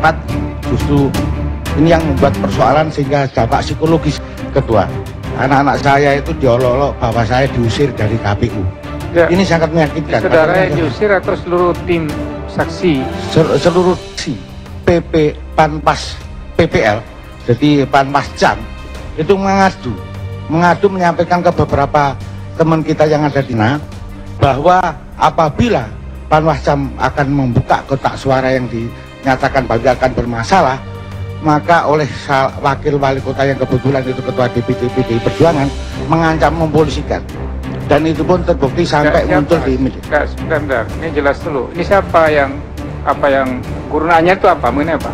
tempat, justru ini yang membuat persoalan sehingga dampak psikologis. Ketua, anak-anak saya itu diolok-olok bahwa saya diusir dari KPU. Ya. Ini sangat menyakitkan. Saudara yang diusir atau seluruh tim saksi? Seluruh si PP Panpas PPL, jadi Panwascam itu mengadu menyampaikan ke beberapa teman kita yang ada di sana bahwa apabila Panwascam akan membuka kotak suara yang dinyatakan bahwa akan bermasalah, maka oleh wakil wali kota yang kebetulan itu ketua DPD PDI Perjuangan mengancam mempolisikan, dan itu pun terbukti sampai muncul di media. Sebentar, ini jelas dulu. Ini siapa yang gurunya itu apa? Mengenai apa?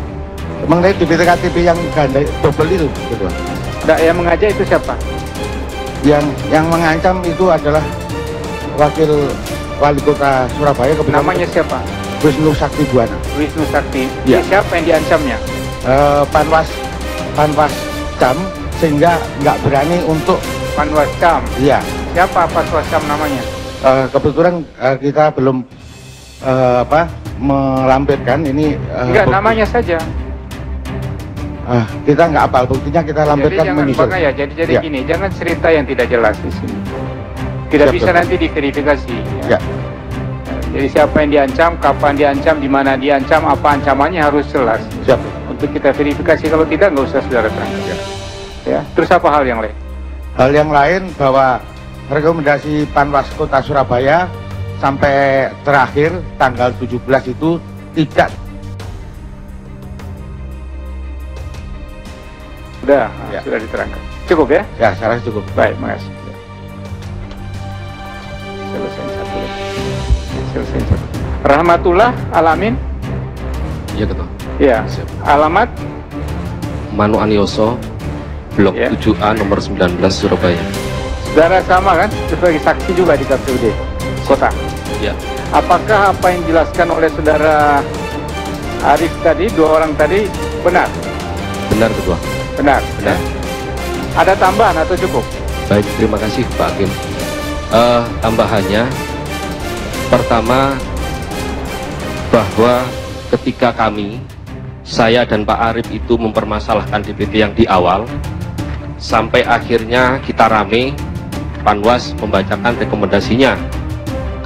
Mengenai DPT-KTP yang ganda double itu, Ketua. Nah, yang mengajak itu siapa? Yang mengancam itu adalah wakil wali kota Surabaya kebetulan. Namanya siapa? Wisnu Sakti Buwana. Wisnu Sakti. Ya. Siapa yang diancamnya? Panwascam, sehingga nggak berani untuk Panwascam. Iya. Siapa Panwascam namanya? Kebetulan kita belum melampirkan ini. Enggak, namanya saja. Kita nggak apal, buktinya kita lampirkan menyusul. Ya, jadi gini, jangan cerita yang tidak jelas di sini. Tidak bisa nanti diverifikasi. Ya. Jadi siapa yang diancam, kapan diancam, di mana diancam, apa ancamannya harus jelas. Siap. Untuk kita verifikasi, kalau tidak nggak usah saudara terangkan. Ya. Terus apa hal yang lain? Hal yang lain bahwa rekomendasi Panwas Kota Surabaya sampai terakhir tanggal 17 itu tidak. Sudah, ya. Sudah diterangkan. Cukup ya? Ya, saya rasa cukup. Baik, makasih. Selesai satu. Rahmatullah Alamin. Iya, Ketua. Ya. Siap. Alamat Manu Anioso, Blok Ya. 7A nomor 19 Surabaya. saudara sama kan? Sebagai saksi juga di KPUD Kota. Ya. Apakah apa yang dijelaskan oleh saudara Arif tadi, dua orang tadi, benar? Benar, Ketua. Benar. Benar. Ada tambahan atau cukup? Baik, terima kasih Pak Hakim. Tambahannya, pertama bahwa ketika saya dan Pak Arif itu mempermasalahkan DPT yang di awal, sampai akhirnya kita rame, Panwas membacakan rekomendasinya.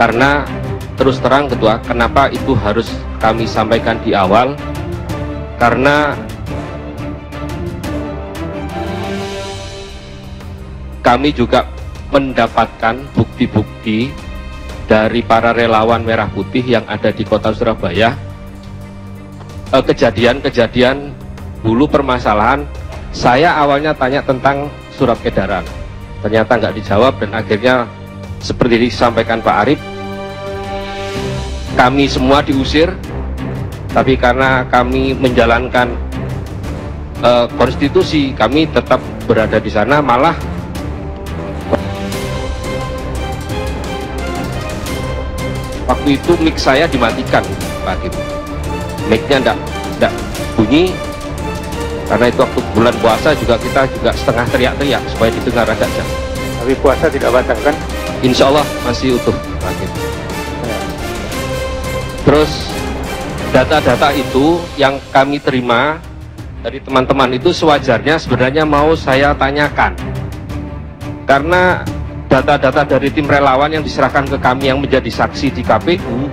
Karena terus terang Ketua, kenapa itu harus kami sampaikan di awal? Karena kami juga mendapatkan bukti-bukti dari para relawan Merah Putih yang ada di kota Surabaya. Kejadian-kejadian dulu permasalahan, saya awalnya tanya tentang surat edaran, ternyata nggak dijawab, dan akhirnya seperti disampaikan Pak Arif, kami semua diusir, tapi karena kami menjalankan konstitusi, kami tetap berada di sana. Malah waktu itu mic saya dimatikan, Pak Hakim. Mic-nya enggak bunyi, karena itu waktu bulan puasa juga kita juga setengah teriak-teriak supaya didengar agak jauh. Tapi puasa tidak batal kan? Insya Allah masih utuh, Pak Hakim. Ya. Terus data-data itu yang kami terima dari teman-teman itu sewajarnya sebenarnya mau saya tanyakan, karena data-data dari tim relawan yang diserahkan ke kami yang menjadi saksi di KPU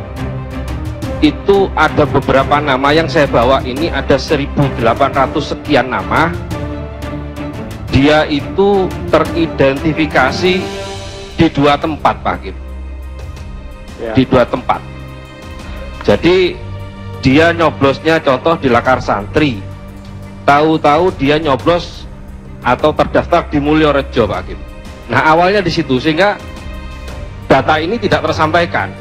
itu ada beberapa nama yang saya bawa ini, ada 1.800 sekian nama. Dia itu teridentifikasi di 2 tempat, Pak Hakim. Ya. Di 2 tempat. Jadi dia nyoblosnya contoh di Lakar Santri, tahu-tahu dia nyoblos atau terdaftar di Mulyorejo, Pak Hakim. Nah, awalnya di situ, sehingga data ini tidak tersampaikan.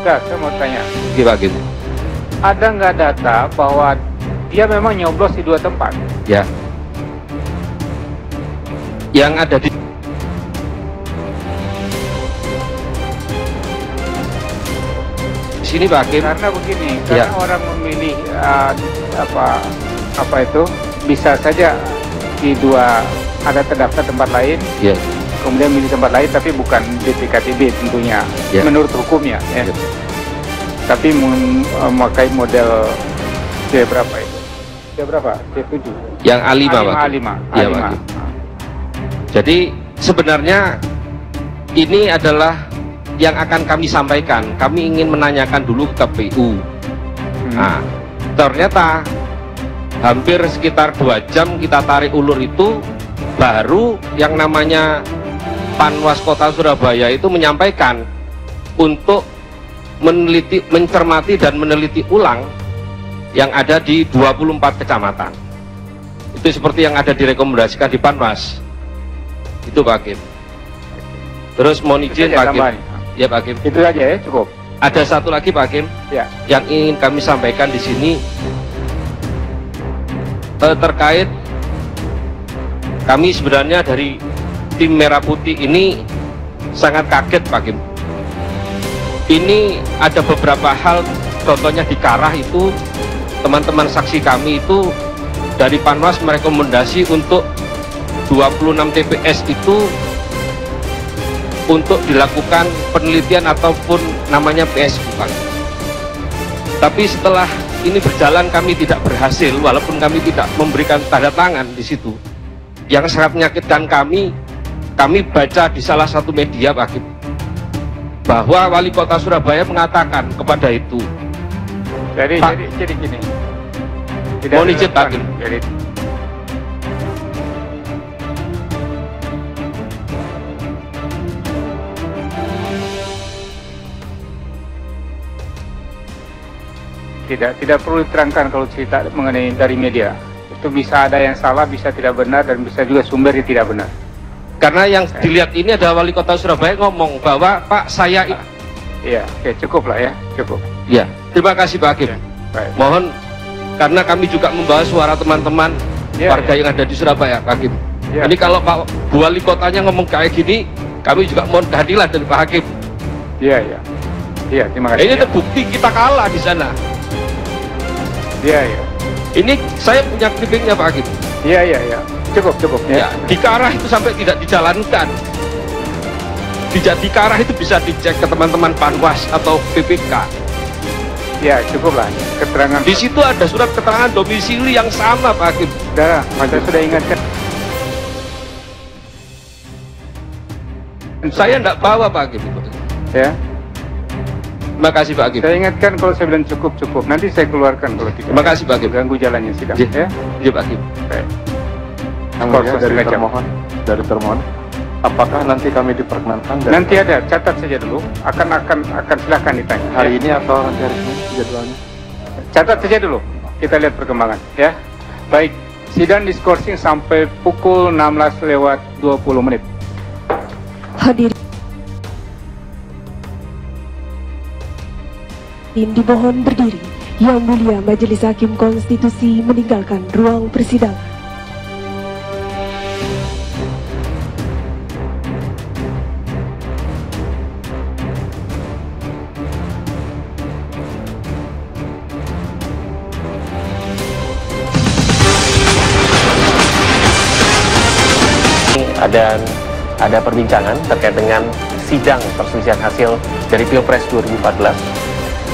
Enggak, saya mau tanya. Pak Hakim. Ada nggak data bahwa dia memang nyoblos di 2 tempat? Ya. Yang ada di sini, Pak Hakim. Karena begini, karena orang memilih apa itu bisa saja di 2 ada terdaftar tempat lain, Ya. kemudian milih tempat lain tapi bukan DPKTB tentunya, Ya. menurut hukumnya. Ya. Ya. tapi memakai model C berapa itu? C berapa? C7. Yang A5, Pak. A5. Iya, Pak. Jadi sebenarnya ini adalah yang akan kami sampaikan. Kami ingin menanyakan dulu ke KPU. Nah, ternyata hampir sekitar 2 jam kita tarik ulur itu, baru yang namanya Panwas Kota Surabaya itu menyampaikan untuk meneliti, mencermati dan meneliti ulang yang ada di 24 kecamatan. Itu seperti yang ada direkomendasikan di Panwas. Itu Pak Hakim. Terus mohon izin Pak Hakim. Ya Pak Hakim. Itu saja ya, cukup. Ada satu lagi Pak Hakim, ya, yang ingin kami sampaikan di sini terkait kami sebenarnya dari tim Merah Putih ini sangat kaget Pak Hakim. Ini ada beberapa hal, contohnya di Karah itu teman-teman saksi kami itu dari Panwas merekomendasi untuk 26 TPS itu untuk dilakukan penelitian ataupun namanya PSU Pak. Tapi setelah ini berjalan kami tidak berhasil, walaupun kami tidak memberikan tanda tangan di situ. Yang sangat menyakitkan kami baca di salah satu media Pak Hakim, bahwa Wali Kota Surabaya mengatakan kepada itu. Jadi gini. Mohon izin Pak Hakim. Tidak perlu diterangkan kalau cerita mengenai dari media. Itu bisa ada yang salah, bisa tidak benar, dan bisa juga sumbernya tidak benar. Karena yang dilihat ini adalah Wali Kota Surabaya ngomong bahwa Pak saya... Iya, oke, cukup lah ya, cukup. Ya, terima kasih Pak Hakim. Ya, mohon, karena kami juga membawa suara teman-teman warga yang ada di Surabaya, Pak Hakim. Ya. Ini kalau Pak Wali Kotanya ngomong kayak gini, kami juga mohon keadilan dari Pak Hakim. Iya, iya. Iya, terima kasih. Ini terbukti kita kalah di sana. Iya, iya. Ini saya punya clippingnya Pak Hakim. Iya, iya, iya. Cukup. Ya, di Karah itu sampai tidak dijalankan. Di Karah itu bisa dicek ke teman-teman Panwas atau PPK. Ya, cukuplah. Keterangan. Di situ ada surat keterangan domisili yang sama Pak Hakim. Sudah, saya sudah ingatkan. Saya tidak bawa Pak Hakim. Ya. Terima kasih Pak Hakim. Saya ingatkan kalau saya bilang cukup. Nanti saya keluarkan kalau tidak. Terima kasih Pak Hakim. Ganggu jalannya sidang. Ya. Ya Pak Hakim. Dari termohon, apakah nanti kami diperkenankan? Nanti ada, catat saja dulu. Akan silakan ditanya. Hari ini atau nanti hari ini jadwalnya? Catat saja dulu. Kita lihat perkembangan. Ya. Baik. Sidang diskorsing sampai pukul 16:20. Hadirin dimohon berdiri. Yang Mulia Majelis Hakim Konstitusi meninggalkan ruang persidangan. Dan ada perbincangan terkait dengan sidang perselisihan hasil dari Pilpres 2014.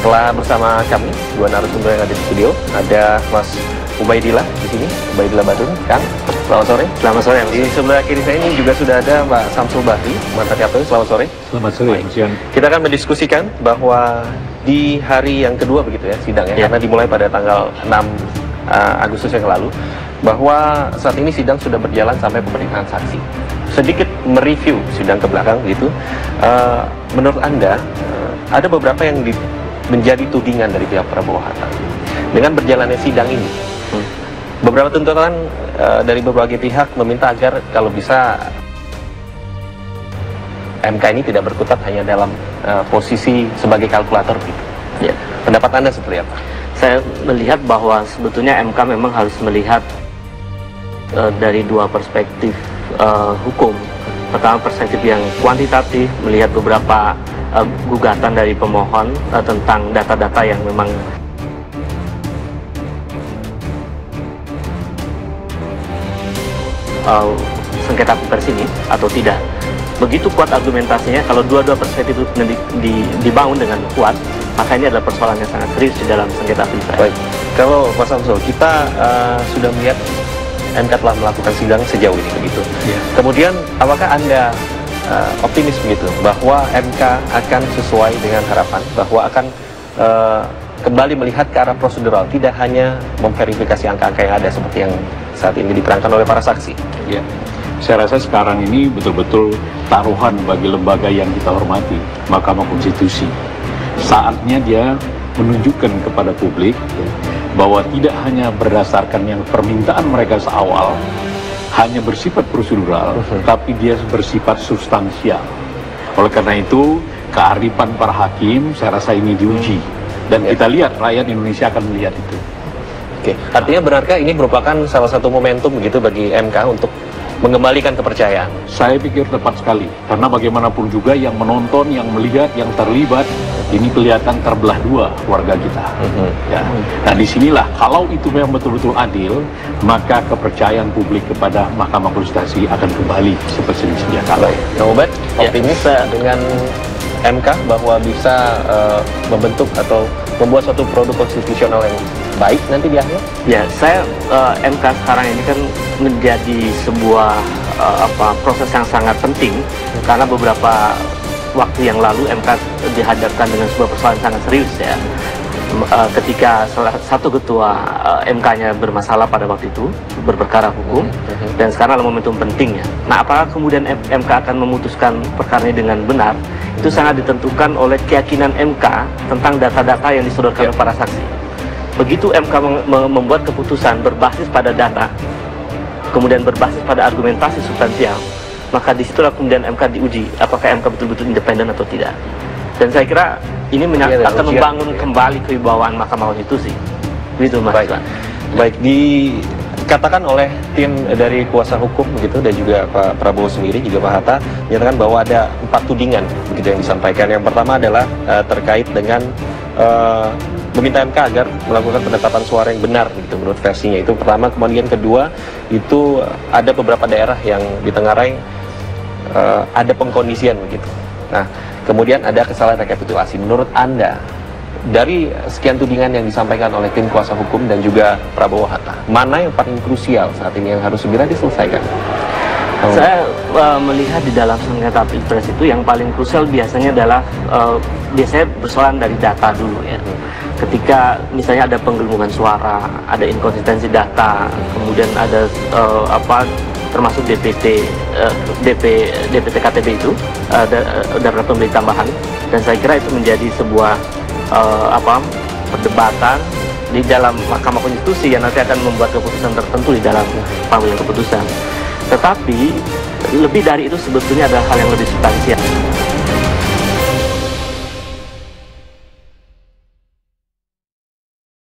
Telah bersama kami dua narasumber yang ada di studio. Ada Mas Ubaidillah di sini, Ubaidillah Badun, Kang. Selamat sore. Selamat sore. Di sebelah kiri saya ini juga sudah ada Mbak Samsul Bahri, mantan KPU. Selamat sore. Selamat sore. Kita akan mendiskusikan bahwa di hari yang kedua begitu ya sidangnya, karena dimulai pada tanggal 6 Agustus yang lalu, bahwa saat ini sidang sudah berjalan sampai pemeriksaan saksi. Sedikit mereview sidang ke belakang gitu. Menurut Anda ada beberapa yang menjadi tudingan dari pihak Prabowo Hatta dengan berjalannya sidang ini. Beberapa tuntutan dari berbagai pihak meminta agar kalau bisa MK ini tidak berkutat hanya dalam posisi sebagai kalkulator gitu. Ya. Pendapat Anda seperti apa? Saya melihat bahwa sebetulnya MK memang harus melihat dari dua perspektif hukum. Pertama, perspektif yang kuantitatif, melihat beberapa gugatan dari pemohon tentang data-data yang memang sengketa pilpres ini atau tidak. Begitu kuat argumentasinya, kalau dua-dua perspektif itu dibangun dengan kuat, maka ini adalah persoalan yang sangat serius di dalam sengketa pilpres. Baik, kalau Mas Samsul, kita sudah melihat MK telah melakukan sidang sejauh ini begitu. Kemudian apakah Anda optimis begitu bahwa MK akan sesuai dengan harapan, bahwa akan kembali melihat ke arah prosedural, tidak hanya memverifikasi angka-angka yang ada seperti yang saat ini diterangkan oleh para saksi? Ya, saya rasa sekarang ini betul-betul taruhan bagi lembaga yang kita hormati, Mahkamah Konstitusi. Saatnya dia menunjukkan kepada publik bahwa tidak hanya berdasarkan yang permintaan mereka seawal, hanya bersifat prosedural, tapi dia bersifat substansial. Oleh karena itu, kearifan para hakim saya rasa ini diuji, dan kita lihat rakyat Indonesia akan melihat itu. Oke, artinya benarkah ini merupakan salah satu momentum begitu bagi MK untuk mengembalikan kepercayaan? Saya pikir tepat sekali, karena bagaimanapun juga yang menonton, yang melihat, yang terlibat, ini kelihatan terbelah dua warga kita. Ya. Nah, disinilah kalau itu memang betul-betul adil, maka kepercayaan publik kepada Mahkamah Konstitusi akan kembali seperti sedia kala. Kang Ubed, optimis dengan MK bahwa bisa membentuk atau membuat suatu produk konstitusional yang baik nanti di akhir? Ya, saya MK sekarang ini kan menjadi sebuah proses yang sangat penting, karena beberapa waktu yang lalu MK dihadapkan dengan sebuah persoalan sangat serius ya. Ketika salah satu ketua MK-nya bermasalah pada waktu itu, berperkara hukum, dan sekarang adalah momentum pentingnya. Nah, apakah kemudian MK akan memutuskan perkara ini dengan benar? Itu sangat ditentukan oleh keyakinan MK tentang data-data yang disodorkan oleh para saksi. Begitu MK membuat keputusan berbasis pada data, kemudian berbasis pada argumentasi substansial, maka disitulah kemudian MK diuji apakah MK betul-betul independen atau tidak. Dan saya kira ini akan membangun kembali kewibawaan Mahkamah Konstitusi. Begitu, Mas. Baik, dikatakan oleh tim dari kuasa hukum begitu, dan juga Pak Prabowo sendiri, juga Pak Hatta, menyatakan bahwa ada 4 tudingan begitu yang disampaikan. Yang pertama adalah terkait dengan meminta MK agar melakukan penetapan suara yang benar begitu menurut versinya. Itu pertama. Kemudian kedua, itu ada beberapa daerah yang ditengarai ada pengkondisian begitu. Nah, kemudian ada kesalahan rekapitulasi. Menurut Anda, dari sekian tudingan yang disampaikan oleh tim kuasa hukum dan juga Prabowo Hatta, mana yang paling krusial saat ini yang harus segera diselesaikan? Saya melihat di dalam sengketa pilpres itu yang paling krusial biasanya adalah biasanya persoalan dari data dulu ya. Ketika misalnya ada penggelembungan suara, ada inkonsistensi data, kemudian ada termasuk DPT KTP itu daftar pemilih tambahan, dan saya kira itu menjadi sebuah perdebatan di dalam Mahkamah Konstitusi yang nanti akan membuat keputusan tertentu di dalam pengambilan keputusan. Tetapi lebih dari itu sebetulnya ada hal yang lebih substansial.